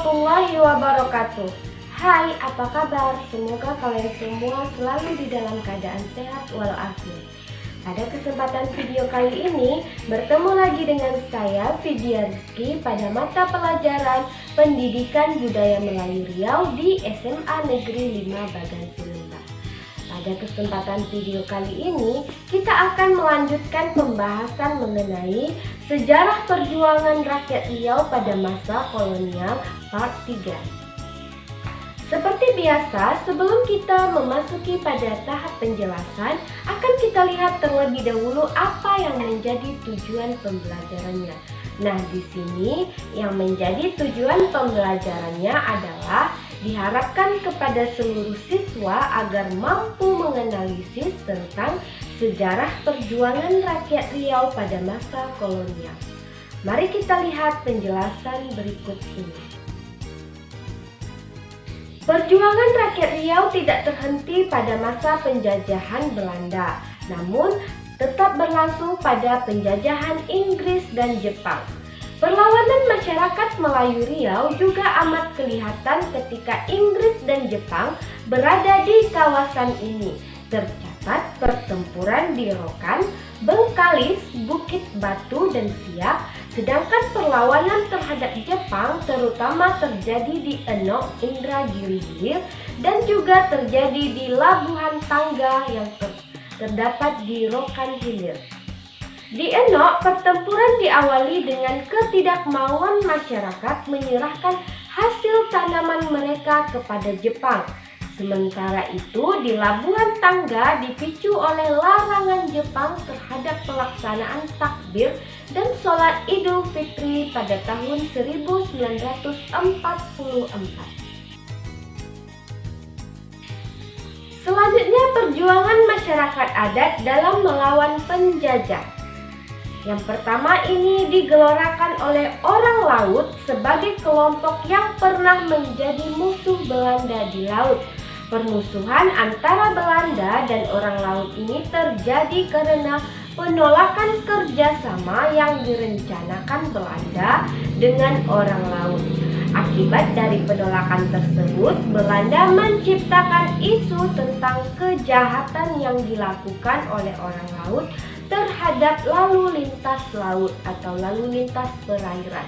warahmatullahi wabarakatuh. Hai, apa kabar? Semoga kalian semua selalu di dalam keadaan sehat walafiat. Pada kesempatan video kali ini, bertemu lagi dengan saya, Vidya Rizky, pada mata pelajaran Pendidikan Budaya Melayu Riau di SMA Negeri 5 Bagan Silembah. Pada kesempatan video kali ini, kita akan melanjutkan pembahasan mengenai sejarah perjuangan rakyat Riau pada masa kolonial part 3. Seperti biasa, sebelum kita memasuki pada tahap penjelasan, akan kita lihat terlebih dahulu apa yang menjadi tujuan pembelajarannya. Nah, di sini yang menjadi tujuan pembelajarannya adalah diharapkan kepada seluruh siswa agar mampu menganalisis tentang sejarah perjuangan rakyat Riau pada masa kolonial. Mari kita lihat penjelasan berikut ini. Perjuangan rakyat Riau tidak terhenti pada masa penjajahan Belanda, namun tetap berlangsung pada penjajahan Inggris dan Jepang. Perlawanan masyarakat Melayu Riau juga amat kelihatan ketika Inggris dan Jepang berada di kawasan ini. Tercatat pertempuran di Rokan, Bengkalis, Bukit Batu, dan Siak, sedangkan perlawanan terhadap Jepang terutama terjadi di Enok, Indragiri Hilir, dan juga terjadi di Labuhan Tangga yang terdapat di Rokan Hilir. Di Enok, pertempuran diawali dengan ketidakmauan masyarakat menyerahkan hasil tanaman mereka kepada Jepang. Sementara itu, di Labuhan Tangga dipicu oleh larangan Jepang terhadap pelaksanaan takbir dan sholat Idul Fitri pada tahun 1944. Selanjutnya, perjuangan masyarakat adat dalam melawan penjajah. Yang pertama ini digelorakan oleh orang laut sebagai kelompok yang pernah menjadi musuh Belanda di laut. Permusuhan antara Belanda dan orang laut ini terjadi karena penolakan kerjasama yang direncanakan Belanda dengan orang laut. Akibat dari penolakan tersebut, Belanda menciptakan isu tentang kejahatan yang dilakukan oleh orang laut terhadap lalu lintas laut atau lalu lintas perairan.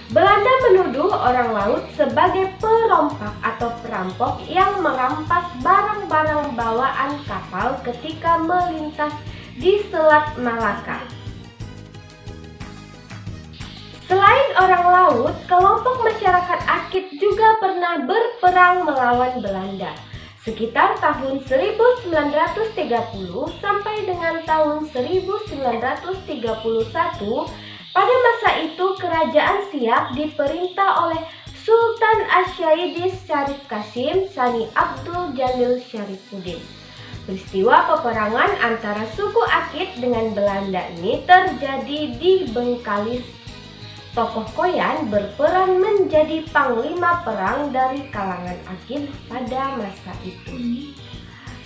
Belanda menuduh orang laut sebagai perompak atau perampok yang merampas barang-barang bawaan kapal ketika melintas di Selat Malaka. Selain orang laut, kelompok masyarakat Akit juga pernah berperang melawan Belanda. Sekitar tahun 1930 sampai dengan tahun 1931, pada masa itu kerajaan Siak diperintah oleh Sultan Asyaidis Syarif Kasim Sani Abdul Jalil Syarifuddin. Peristiwa peperangan antara suku Akit dengan Belanda ini terjadi di Bengkalis. Tokoh Koyan berperan menjadi panglima perang dari kalangan Akit pada masa itu.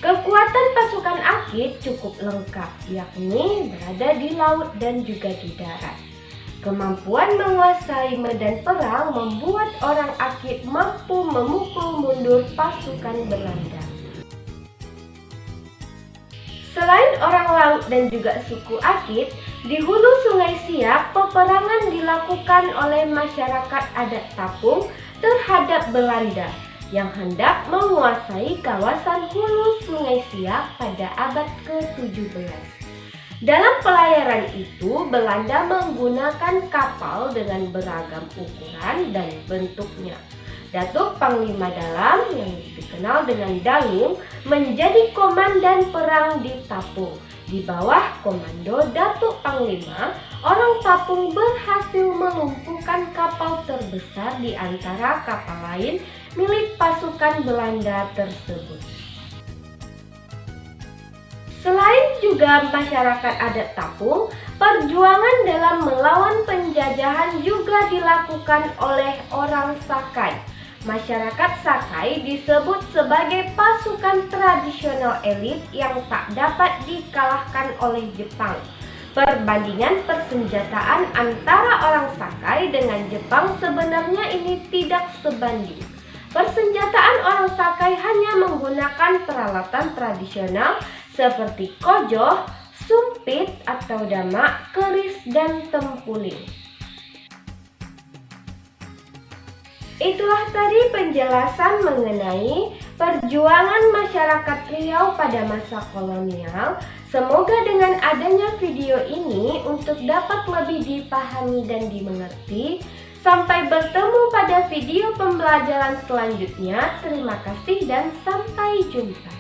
Kekuatan pasukan Akit cukup lengkap, yakni berada di laut dan juga di darat. Kemampuan menguasai medan perang membuat orang Akit mampu memukul mundur pasukan Belanda. Selain orang laut dan juga suku Akit, di hulu Sungai Siak, peperangan dilakukan oleh masyarakat adat Tapung terhadap Belanda yang hendak menguasai kawasan hulu Sungai Siak pada abad ke-17. Dalam pelayaran itu, Belanda menggunakan kapal dengan beragam ukuran dan bentuknya. Datuk Panglima Dalam yang dikenal dengan Dalung menjadi komandan perang di Tapung. Di bawah komando Datuk Panglima, orang Tapung berhasil melumpuhkan kapal terbesar di antara kapal lain milik pasukan Belanda tersebut. Selain juga masyarakat adat Tapung, perjuangan dalam melawan penjajahan juga dilakukan oleh orang Sakai. Masyarakat Sakai disebut sebagai pasukan tradisional elit yang tak dapat dikalahkan oleh Jepang. Perbandingan persenjataan antara orang Sakai dengan Jepang sebenarnya ini tidak sebanding. Persenjataan orang Sakai hanya menggunakan peralatan tradisional seperti kojo, sumpit atau dama, keris, dan tempuling. Itulah tadi penjelasan mengenai perjuangan masyarakat Riau pada masa kolonial. Semoga dengan adanya video ini untuk dapat lebih dipahami dan dimengerti. Sampai bertemu pada video pembelajaran selanjutnya. Terima kasih dan sampai jumpa.